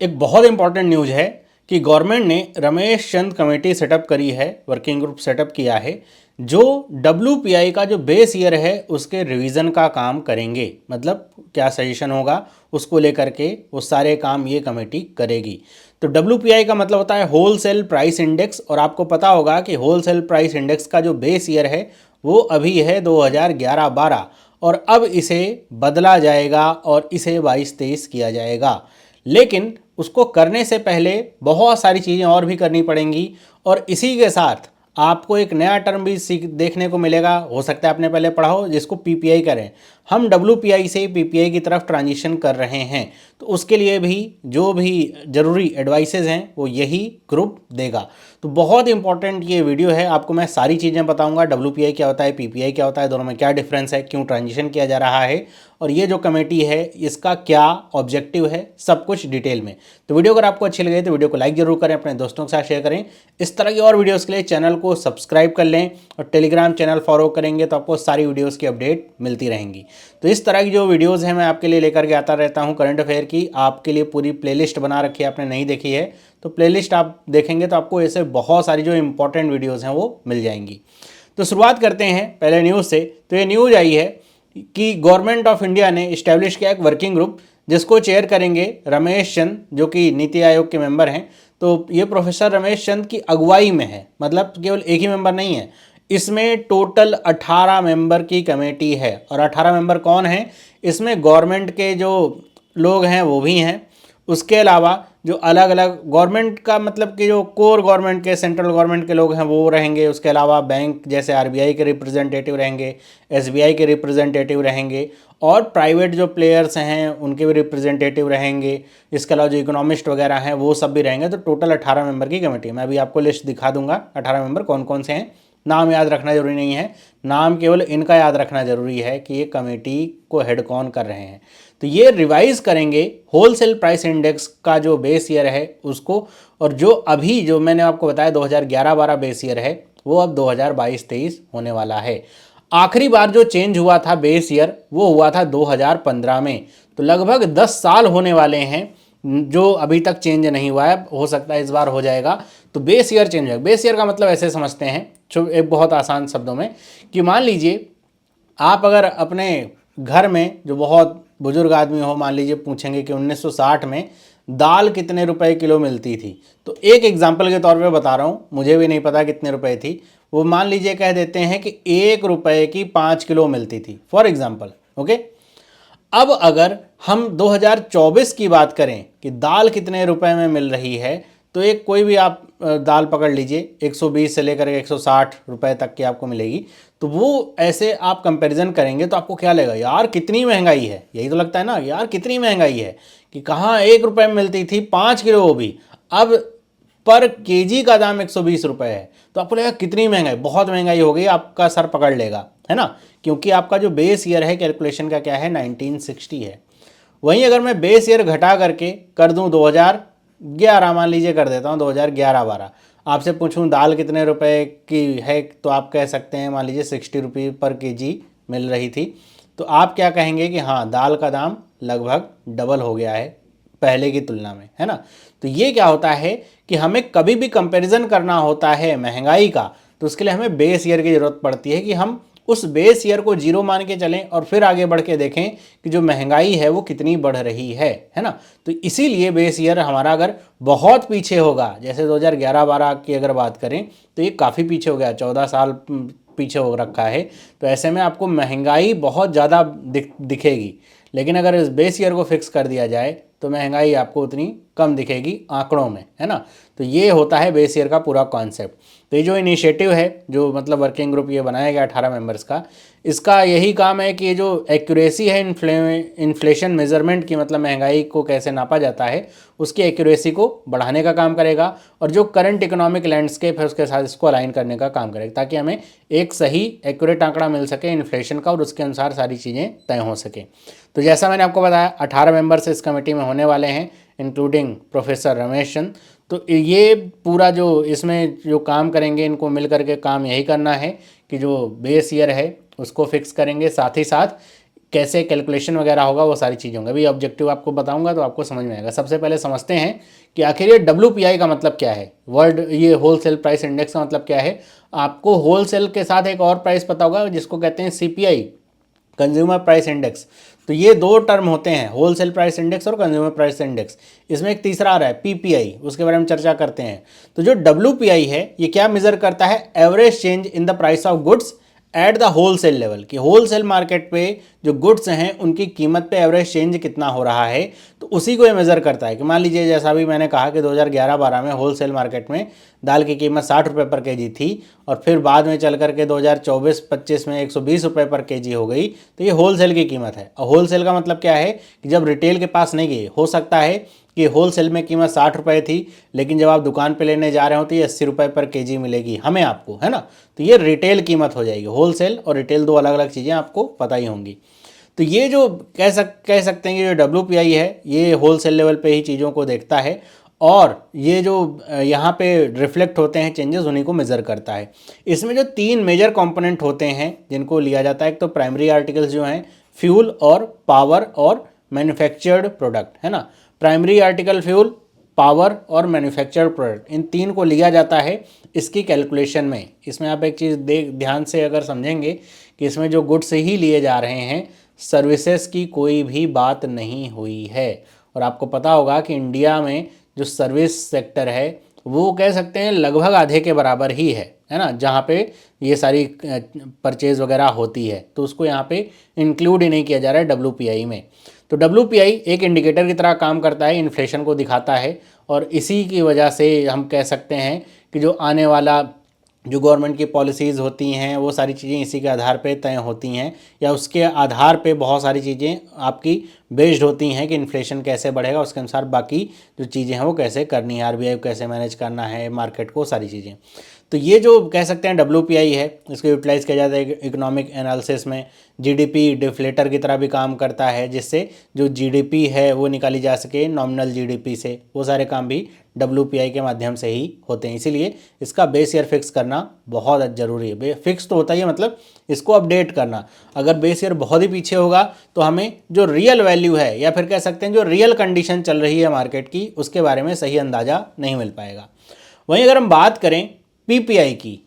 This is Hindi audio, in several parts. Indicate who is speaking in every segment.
Speaker 1: एक बहुत इंपॉर्टेंट न्यूज़ है कि गवर्नमेंट ने रमेश चंद कमेटी सेटअप करी है, वर्किंग ग्रुप सेटअप किया है, जो WPI का जो बेस ईयर है उसके रिवीजन का काम करेंगे। मतलब क्या सजेशन होगा उसको लेकर के वो सारे काम ये कमेटी करेगी। तो WPI का मतलब होता है होल सेल प्राइस इंडेक्स, और आपको पता होगा कि होल सेल प्राइस इंडेक्स का जो बेस ईयर है वो अभी है 2011-12, और अब इसे बदला जाएगा और इसे 22-23 किया जाएगा। लेकिन उसको करने से पहले बहुत सारी चीज़ें और भी करनी पड़ेंगी, और इसी के साथ आपको एक नया टर्म भी सीख देखने को मिलेगा। हो सकता है आपने पहले पढ़ा हो, जिसको PPI करें। हम WPI से PPI की तरफ ट्रांजिशन कर रहे हैं, तो उसके लिए भी जो भी ज़रूरी एडवाइसेज हैं वो यही ग्रुप देगा। तो बहुत इंपॉर्टेंट ये वीडियो है, आपको मैं सारी चीज़ें बताऊंगा। WPI क्या होता है, PPI क्या होता है, दोनों में क्या डिफरेंस है, क्यों ट्रांजिशन किया जा रहा है, और ये जो कमेटी है इसका क्या ऑब्जेक्टिव है, सब कुछ डिटेल में। तो वीडियो अगर आपको अच्छी लगे तो वीडियो को लाइक जरूर करें, अपने दोस्तों के साथ शेयर करें। इस तरह की और वीडियोस के लिए चैनल को सब्सक्राइब कर लें, और टेलीग्राम चैनल फॉलो करेंगे तो आपको सारी वीडियोस की अपडेट मिलती रहेंगी। तो इस तरह की जो वीडियोस हैं मैं आपके लिए लेकर के आता रहता हूं, करंट अफेयर की आपके लिए पूरी प्लेलिस्ट बना रखी है, आपने नहीं देखी है तो प्लेलिस्ट आप देखेंगे तो आपको ऐसे बहुत सारी जो इंपॉर्टेंट वीडियोज़ हैं वो मिल जाएंगी। तो शुरुआत करते हैं पहले न्यूज़ से। तो ये न्यूज़ आई है कि गवर्नमेंट ऑफ इंडिया ने इस्टेब्लिश किया एक वर्किंग ग्रुप, जिसको चेयर करेंगे रमेश चंद, जो कि नीति आयोग के मेंबर हैं। तो ये प्रोफेसर रमेश चंद की अगुवाई में है, मतलब केवल एक ही मेंबर नहीं है, इसमें टोटल 18 मेंबर की कमेटी है। और 18 मेंबर कौन हैं? इसमें गवर्नमेंट के जो लोग हैं वो भी हैं, उसके अलावा जो अलग अलग गवर्नमेंट का मतलब कि जो कोर गवर्नमेंट के, सेंट्रल गवर्नमेंट के लोग हैं वो रहेंगे। उसके अलावा बैंक जैसे RBI के रिप्रेजेंटेटिव रहेंगे, SBI के रिप्रेजेंटेटिव रहेंगे, और प्राइवेट जो प्लेयर्स हैं उनके भी रिप्रेजेंटेटिव रहेंगे। इसके अलावा जो इकोनॉमिस्ट वगैरह हैं वो सब भी रहेंगे। तो टोटल 18 मेंबर की कमेटी। मैं अभी आपको लिस्ट दिखा दूंगा 18 मेंबर कौन कौन से हैं। नाम याद रखना जरूरी नहीं है, नाम केवल इनका याद रखना जरूरी है कि ये कमेटी को हेड कौन कर रहे हैं। तो ये रिवाइज करेंगे होलसेल प्राइस इंडेक्स का जो बेस ईयर है उसको, और जो अभी जो मैंने आपको बताया 2011-12 बेस ईयर है वो अब 2022-23 होने वाला है। आखिरी बार जो चेंज हुआ था बेस ईयर वो हुआ था 2015 में। तो लगभग 10 साल होने वाले हैं जो अभी तक चेंज नहीं हुआ है। हो सकता है इस बार हो जाएगा। तो बेस ईयर चेंज है। बेस ईयर का मतलब ऐसे समझते हैं, एक बहुत आसान शब्दों में, कि मान लीजिए आप अगर अपने घर में जो बहुत बुजुर्ग आदमी हो, मान लीजिए पूछेंगे कि 1960 में दाल कितने रुपए किलो मिलती थी। तो एक एग्जाम्पल के तौर पे बता रहा हूँ, मुझे भी नहीं पता कितने रुपए थी। वो मान लीजिए कह देते हैं कि 1 रुपए की 5 किलो मिलती थी, फॉर एग्जाम्पल। ओके, अब अगर हम 2024 की बात करें कि दाल कितने रुपए में मिल रही है, तो एक कोई भी आप दाल पकड़ लीजिए, 120 से लेकर 160 रुपए तक की आपको मिलेगी। तो वो ऐसे आप कंपैरिजन करेंगे तो आपको क्या लगेगा, यार कितनी महंगाई है। यही तो लगता है ना, यार कितनी महंगाई है, कि कहाँ 1 रुपए में मिलती थी 5 किलो, वो भी अब पर केजी का दाम 120 रुपए है। तो आपको लगेगा कितनी महंगाई, बहुत महंगाई हो गई, आपका सर पकड़ लेगा, है ना, क्योंकि आपका जो बेस ईयर है कैलकुलेशन का क्या है, 1960 है। वहीं अगर मैं बेस ईयर घटा करके कर दूं 2011, मान लीजिए कर देता हूं 2011-12, आपसे पूछूं दाल कितने रुपए की है, तो आप कह सकते हैं मान लीजिए 60 रुपये पर केजी मिल रही थी। तो आप क्या कहेंगे कि हाँ, दाल का दाम लगभग डबल हो गया है पहले की तुलना में, है ना। तो ये क्या होता है कि हमें कभी भी कंपैरिजन करना होता है महंगाई का, तो उसके लिए हमें बेस ईयर की ज़रूरत पड़ती है, कि हम उस बेस ईयर को जीरो मान के चलें और फिर आगे बढ़ के देखें कि जो महंगाई है वो कितनी बढ़ रही है ना। तो इसीलिए बेस ईयर हमारा अगर बहुत पीछे होगा, जैसे 2011-12 की अगर बात करें तो ये काफ़ी पीछे हो गया, 14 साल पीछे हो रखा है। तो ऐसे में आपको महंगाई बहुत ज़्यादा दिखेगी। लेकिन अगर इस बेस ईयर को फिक्स कर दिया जाए तो महंगाई आपको उतनी कम दिखेगी आंकड़ों में, है ना। तो ये होता है बेस ईयर का पूरा कॉन्सेप्ट। तो ये जो इनिशिएटिव है, जो मतलब वर्किंग ग्रुप ये बनाया गया 18 मेंबर्स का, इसका यही काम है कि ये जो एक्यूरेसी है इन्फ्लेशन मेजरमेंट की, मतलब महंगाई को कैसे नापा जाता है, उसकी एक्यूरेसी को बढ़ाने का काम करेगा, और जो करंट इकोनॉमिक लैंडस्केप है उसके साथ इसको अलाइन करने का काम करेगा, ताकि हमें एक सही एक्यूरेट आंकड़ा मिल सके इन्फ्लेशन का, और उसके अनुसार सारी चीज़ें तय हो सके। तो जैसा मैंने आपको बताया 18 मेंबर्स इस कमेटी में होने वाले हैं, इंक्लूडिंग प्रोफेसर रमेश चंद। तो ये पूरा जो इसमें जो काम करेंगे, इनको मिल करके काम यही करना है कि जो बेस ईयर है उसको फिक्स करेंगे, साथ ही साथ कैसे कैलकुलेशन वगैरह होगा वो सारी चीज़ें होंगी। अभी ऑब्जेक्टिव आपको बताऊंगा तो आपको समझ में आएगा। सबसे पहले समझते हैं कि आखिर ये WPI का मतलब क्या है, वर्ल्ड ये होलसेल प्राइस इंडेक्स का मतलब क्या है। आपको होलसेल के साथ एक और प्राइस पता होगा जिसको कहते हैं CPI, कंज्यूमर प्राइस इंडेक्स। तो ये दो टर्म होते हैं, होलसेल प्राइस इंडेक्स और कंज्यूमर प्राइस इंडेक्स। इसमें एक तीसरा आ रहा है PPI, उसके बारे में चर्चा करते हैं। तो जो WPI है ये क्या मेजर करता है, average change in the price of goods at the wholesale level, कि होलसेल मार्केट पे जो गुड्स हैं उनकी कीमत पे एवरेज चेंज कितना हो रहा है। तो उसी को ये मेज़र करता है कि मान लीजिए जैसा भी मैंने कहा कि 2011-12 में होलसेल मार्केट में दाल की कीमत 60 रुपये पर केजी थी और फिर बाद में चल करके 2024-25 में 120 रुपये पर केजी हो गई। तो ये होलसेल की कीमत है। और होलसेल का मतलब क्या है कि जब रिटेल के पास नहीं गई, हो सकता है कि होलसेल में कीमत 60 रुपये थी लेकिन जब आप दुकान पे लेने जा रहे हो तो ये 80 रुपये पर केजी मिलेगी हमें आपको, है ना। तो ये रिटेल कीमत हो जाएगी। होलसेल और रिटेल दो अलग अलग चीज़ें आपको पता ही होंगी। तो ये जो कह सकते हैं कि जो WPI है ये होलसेल लेवल पे ही चीज़ों को देखता है और ये जो यहाँ पे रिफ्लेक्ट होते हैं चेंजेस उन्हीं को मेज़र करता है। इसमें जो 3 मेजर कंपोनेंट होते हैं जिनको लिया जाता है, एक तो प्राइमरी आर्टिकल्स जो हैं फ्यूल और पावर और मैन्युफैक्चर्ड प्रोडक्ट, है ना। प्राइमरी आर्टिकल फ्यूल, पावर और मैन्युफैक्चर्ड प्रोडक्ट, इन 3 को लिया जाता है इसकी कैलकुलेशन में। इसमें आप एक चीज़ ध्यान से अगर समझेंगे कि इसमें जो गुड्स ही लिए जा रहे हैं, सर्विसेज की कोई भी बात नहीं हुई है। और आपको पता होगा कि इंडिया में जो सर्विस सेक्टर है वो कह सकते हैं लगभग आधे के बराबर ही है ना, जहाँ पे ये सारी परचेज वगैरह होती है। तो उसको यहाँ पे इंक्लूड ही नहीं किया जा रहा है WPI में। तो WPI एक इंडिकेटर की तरह काम करता है, इन्फ्लेशन को दिखाता है और इसी की वजह से हम कह सकते हैं कि जो आने वाला जो गवर्नमेंट की पॉलिसीज़ होती हैं वो सारी चीज़ें इसी के आधार पे तय होती हैं या उसके आधार पे बहुत सारी चीज़ें आपकी बेस्ड होती हैं कि इन्फ्लेशन कैसे बढ़ेगा, उसके अनुसार बाकी जो चीज़ें हैं वो कैसे करनी है, RBI को कैसे मैनेज करना है, मार्केट को, सारी चीज़ें। तो ये जो कह सकते हैं WPI है इसको यूटिलाइज़ किया जाता है इकोनॉमिक एनालिसिस में। GDP डिफ्लेटर की तरह भी काम करता है जिससे जो GDP है वो निकाली जा सके नॉमिनल GDP से। वो सारे काम भी WPI के माध्यम से ही होते हैं। इसीलिए इसका बेस ईयर फिक्स करना बहुत ज़रूरी है। फिक्स तो होता ही है, मतलब इसको अपडेट करना। अगर बेस ईयर बहुत ही पीछे होगा तो हमें जो रियल वैल्यू है या फिर कह सकते हैं जो रियल कंडीशन चल रही है मार्केट की उसके बारे में सही अंदाज़ा नहीं मिल पाएगा। वहीं अगर हम बात करें PPI की,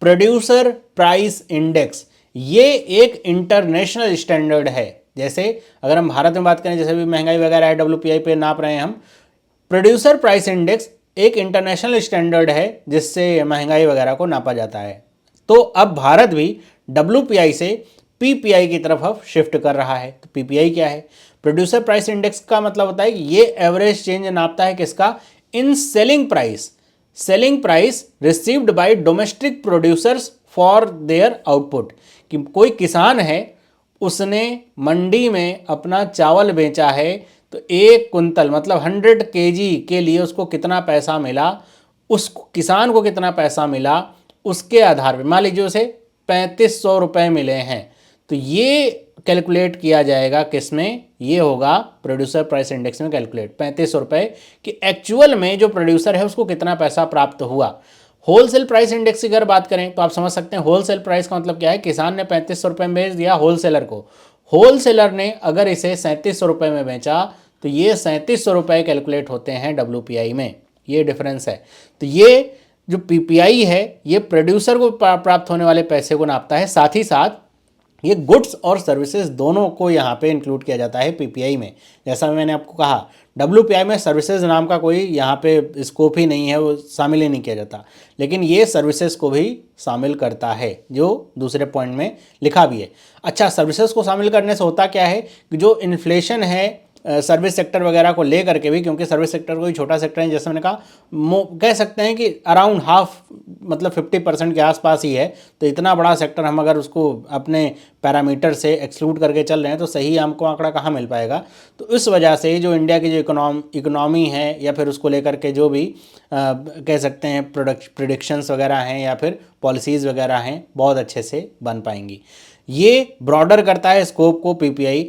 Speaker 1: प्रोड्यूसर प्राइस इंडेक्स, ये एक इंटरनेशनल स्टैंडर्ड है। जैसे अगर हम भारत में बात करें, जैसे भी महंगाई वगैरह है WPI पे नाप रहे हैं हम, प्रोड्यूसर प्राइस इंडेक्स एक इंटरनेशनल स्टैंडर्ड है जिससे महंगाई वगैरह को नापा जाता है। तो अब भारत भी WPI से PPI की तरफ अब शिफ्ट कर रहा है। तो PPI क्या है, प्रोड्यूसर प्राइस इंडेक्स का मतलब होता है कि ये एवरेज चेंज नापता है किसका, in selling price received by domestic producers for their output. कि कोई किसान है उसने मंडी में अपना चावल बेचा है तो 1 कुंतल मतलब 100 kg के लिए उसको कितना पैसा मिला, उस किसान को कितना पैसा मिला, उसके आधार पर मान लीजिए उसे 3500 रुपये मिले हैं। तो ये कैलकुलेट किया जाएगा किसमें, ये होगा प्रोड्यूसर प्राइस इंडेक्स में कैलकुलेट 3500 रुपये कि एक्चुअल में जो प्रोड्यूसर है उसको कितना पैसा प्राप्त हुआ। होलसेल प्राइस इंडेक्स की अगर बात करें तो आप समझ सकते हैं होलसेल प्राइस का मतलब क्या है, किसान ने 3500 रुपये में बेच दिया होलसेलर को, होलसेलर ने अगर इसे 3700 रुपये में बेचा तो ये 3700 रुपये कैलकुलेट होते हैं WPI में। ये डिफरेंस है। तो ये जो PPI है ये प्रोड्यूसर को प्राप्त होने वाले पैसे को नापता है, साथ ही साथ ये गुड्स और सर्विसेज दोनों को यहाँ पे इंक्लूड किया जाता है PPI में। जैसा मैंने आपको कहा WPI में सर्विसेज नाम का कोई यहाँ पे स्कोप ही नहीं है, वो शामिल ही नहीं किया जाता, लेकिन ये सर्विसेज को भी शामिल करता है जो दूसरे पॉइंट में लिखा भी है। अच्छा, सर्विसेज को शामिल करने से होता क्या है कि जो इन्फ्लेशन है सर्विस सेक्टर वगैरह को ले करके भी, क्योंकि सर्विस सेक्टर कोई छोटा सेक्टर है, जैसे मैंने कहा कह सकते हैं कि अराउंड हाफ मतलब 50% के आसपास ही है। तो इतना बड़ा सेक्टर हम अगर उसको अपने पैरामीटर से एक्सक्लूड करके चल रहे हैं तो सही हमको आंकड़ा कहाँ मिल पाएगा। तो इस वजह से जो इंडिया की जो इकोनॉमी है या फिर उसको लेकर के जो भी कह सकते हैं प्रोडिक्शंस वगैरह हैं या फिर पॉलिसीज़ वगैरह हैं बहुत अच्छे से बन पाएंगी। ये ब्रॉडर करता है स्कोप को PPI,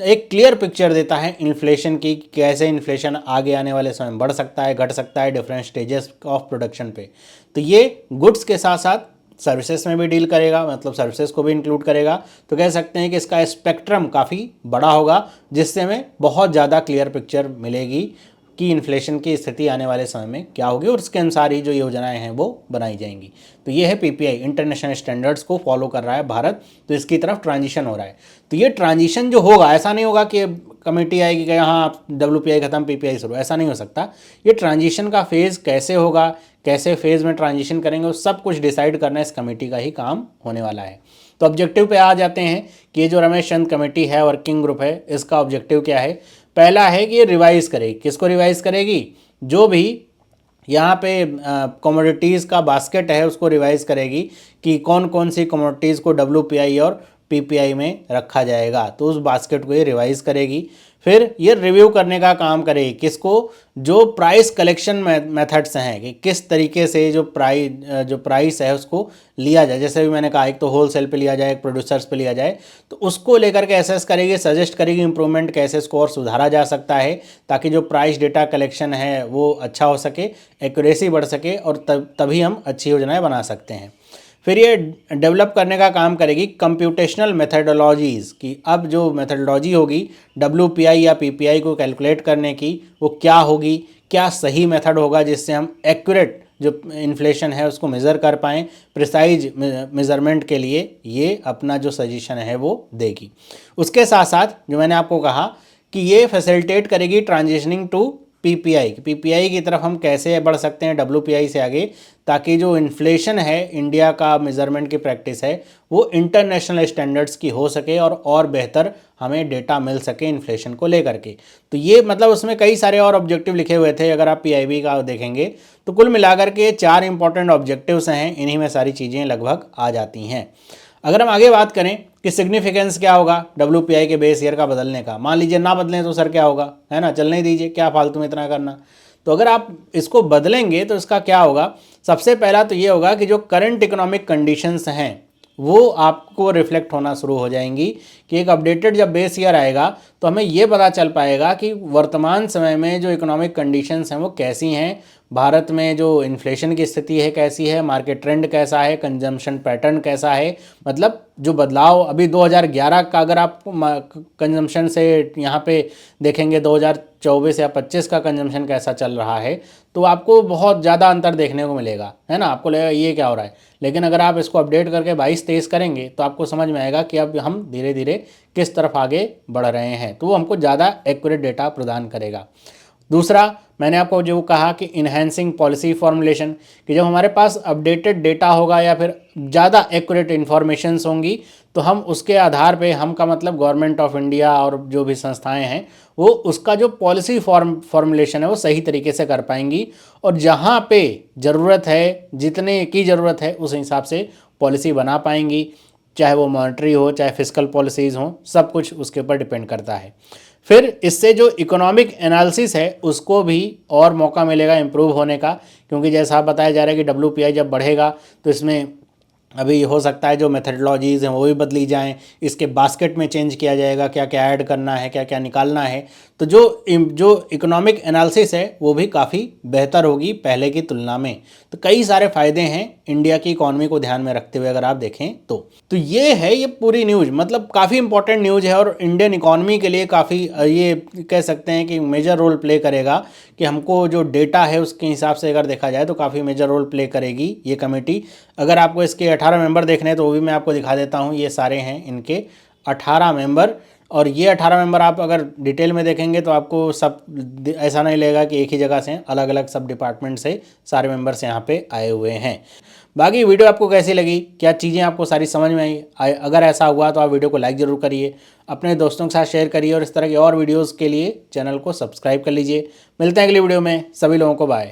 Speaker 1: एक क्लियर पिक्चर देता है इन्फ्लेशन की, कैसे इन्फ्लेशन आगे आने वाले समय बढ़ सकता है, घट सकता है, डिफरेंट स्टेजेस ऑफ प्रोडक्शन पे। तो ये गुड्स के साथ साथ सर्विसेज में भी डील करेगा, मतलब सर्विसेज को भी इंक्लूड करेगा। तो कह सकते हैं कि इसका स्पेक्ट्रम काफ़ी बड़ा होगा, जिससे हमें बहुत ज़्यादा क्लियर पिक्चर मिलेगी कि इन्फ्लेशन की स्थिति आने वाले समय में क्या होगी, और उसके अनुसार ही जो योजनाएं हैं वो बनाई जाएंगी। तो ये है पीपीआई, इंटरनेशनल स्टैंडर्ड्स को फॉलो कर रहा है भारत, तो इसकी तरफ ट्रांजिशन हो रहा है। तो ये ट्रांजिशन जो होगा, ऐसा नहीं होगा कि कमेटी आएगी कि हाँ WPI खत्म पीपीआई शुरू, ऐसा नहीं हो सकता। ये ट्रांजिशन का फेज़ कैसे होगा, कैसे फेज़ में ट्रांजिशन करेंगे, वो सब कुछ डिसाइड करना इस कमेटी का ही काम होने वाला है। तो ऑब्जेक्टिव पे आ जाते हैं कि ये जो रमेश चंद कमेटी है, वर्किंग ग्रुप है, इसका ऑब्जेक्टिव क्या है। पहला है कि ये रिवाइज़ करेगी। किसको रिवाइज़ करेगी? जो भी यहाँ पे कमोडिटीज़ का बास्केट है उसको रिवाइज़ करेगी कि कौन कौन सी कमोडिटीज़ को WPI और PPI में रखा जाएगा, तो उस बास्केट को ये रिवाइज़ करेगी। फिर ये रिव्यू करने का काम करेगी। किसको? जो प्राइस कलेक्शन मेथड्स हैं, कि किस तरीके से जो प्राइस है उसको लिया जाए। जैसे भी मैंने कहा, एक तो होलसेल पे लिया जाए, एक प्रोड्यूसर्स पे लिया जाए, तो उसको लेकर के असेस करेगी, सजेस्ट करेगी इंप्रूवमेंट कैसे इसको और सुधारा जा सकता है, ताकि जो प्राइस डेटा कलेक्शन है वो अच्छा हो सके, एक्यूरेसी बढ़ सके, और तभी हम अच्छी योजनाएं बना सकते हैं। फिर ये डेवलप करने का काम करेगी कंप्यूटेशनल मेथडोलॉजीज़ की। अब जो मेथडोलॉजी होगी WPI या PPI को कैलकुलेट करने की, वो क्या होगी, क्या सही मेथड होगा जिससे हम एक्यूरेट जो इन्फ्लेशन है उसको मेज़र कर पाएँ, प्रिसाइज मेज़रमेंट के लिए ये अपना जो सजेशन है वो देगी। उसके साथ साथ जो मैंने आपको कहा कि ये फैसिलिटेट करेगी ट्रांजिशनिंग टू PPI की तरफ हम कैसे बढ़ सकते हैं WPI से आगे, ताकि जो इन्फ्लेशन है इंडिया का मेज़रमेंट की प्रैक्टिस है वो इंटरनेशनल स्टैंडर्ड्स की हो सके, और बेहतर हमें डेटा मिल सके इन्फ्लेशन को लेकर के। तो ये मतलब उसमें कई सारे और ऑब्जेक्टिव लिखे हुए थे, अगर आप PIB का देखेंगे तो कुल मिलाकर के 4 इंपॉर्टेंट ऑब्जेक्टिव्स हैं, इन्हीं में सारी चीज़ें लगभग आ जाती हैं। अगर हम आगे बात करें कि सिग्निफिकेंस क्या होगा WPI के बेस ईयर का बदलने का, मान लीजिए ना बदलें तो सर क्या होगा, है ना, चलने ही दीजिए, क्या फालतू में इतना करना। तो अगर आप इसको बदलेंगे तो इसका क्या होगा? सबसे पहला तो ये होगा कि जो करंट इकोनॉमिक कंडीशंस हैं वो आपको रिफ्लेक्ट होना शुरू हो जाएंगी, कि एक अपडेटेड जब बेस ईयर आएगा तो हमें ये पता चल पाएगा कि वर्तमान समय में जो इकोनॉमिक कंडीशंस हैं वो कैसी हैं, भारत में जो इन्फ्लेशन की स्थिति है कैसी है, मार्केट ट्रेंड कैसा है, कंजम्पशन पैटर्न कैसा है। मतलब जो बदलाव अभी 2011 का अगर आप कंजम्पशन से यहाँ पे देखेंगे 2024 या 25 का कंजम्पशन कैसा चल रहा है, तो आपको बहुत ज़्यादा अंतर देखने को मिलेगा, है ना, आपको लगेगा ये क्या हो रहा है। लेकिन अगर आप इसको अपडेट करके 22-23 करेंगे तो आपको समझ में आएगा कि अब हम धीरे धीरे किस तरफ आगे बढ़ रहे हैं, तो वो हमको ज़्यादा एक्यूरेट डेटा प्रदान करेगा। दूसरा, मैंने आपको जो कहा कि इन्हेंसिंग पॉलिसी फॉर्मुलेशन, कि जब हमारे पास अपडेटेड डेटा होगा या फिर ज़्यादा एक्यूरेट इन्फॉर्मेशंस होंगी, तो हम उसके आधार पे, हम का मतलब गवर्नमेंट ऑफ इंडिया और जो भी संस्थाएं हैं वो उसका जो पॉलिसी फॉर्मुलेशन है वो सही तरीके से कर पाएंगी, और जहाँ पे ज़रूरत है, जितने की ज़रूरत है उस हिसाब से पॉलिसी बना पाएंगी, चाहे वो मॉनेटरी हो, चाहे फिस्कल पॉलिसीज़ हों, सब कुछ उसके ऊपर डिपेंड करता है। फिर इससे जो इकोनॉमिक एनालिसिस है उसको भी और मौका मिलेगा इम्प्रूव होने का, क्योंकि जैसा आप बताया जा रहा है कि WPI जब बढ़ेगा तो इसमें अभी हो सकता है जो मेथडोलॉजीज़ हैं वो भी बदली जाएं, इसके बास्केट में चेंज किया जाएगा, क्या क्या ऐड करना है, क्या क्या निकालना है। तो जो इकोनॉमिक एनालिसिस है वो भी काफ़ी बेहतर होगी पहले की तुलना में। तो कई सारे फ़ायदे हैं इंडिया की इकॉनमी को ध्यान में रखते हुए अगर आप देखें तो ये है, ये पूरी न्यूज़ मतलब काफ़ी इंपॉर्टेंट न्यूज़ है, और इंडियन इकॉनमी के लिए काफ़ी ये कह सकते हैं कि मेजर रोल प्ले करेगा, कि हमको जो डेटा है उसके हिसाब से अगर देखा जाए तो काफ़ी मेजर रोल प्ले करेगी ये कमेटी। अगर आपको इसके 18 मेंबर देखने हैं तो वो भी मैं आपको दिखा देता हूँ, ये सारे हैं इनके 18 मेंबर, और ये 18 मेंबर आप अगर डिटेल में देखेंगे तो आपको सब ऐसा नहीं लगेगा कि एक ही जगह से, अलग अलग सब डिपार्टमेंट से सारे मेंबर्स यहाँ पे आए हुए हैं। बाकी वीडियो आपको कैसी लगी, क्या चीज़ें आपको सारी समझ में आई? अगर ऐसा हुआ तो आप वीडियो को लाइक ज़रूर करिए, अपने दोस्तों के साथ शेयर करिए, और इस तरह की और वीडियोज़ के लिए चैनल को सब्सक्राइब कर लीजिए। मिलते हैं अगली वीडियो में, सभी लोगों को बाय।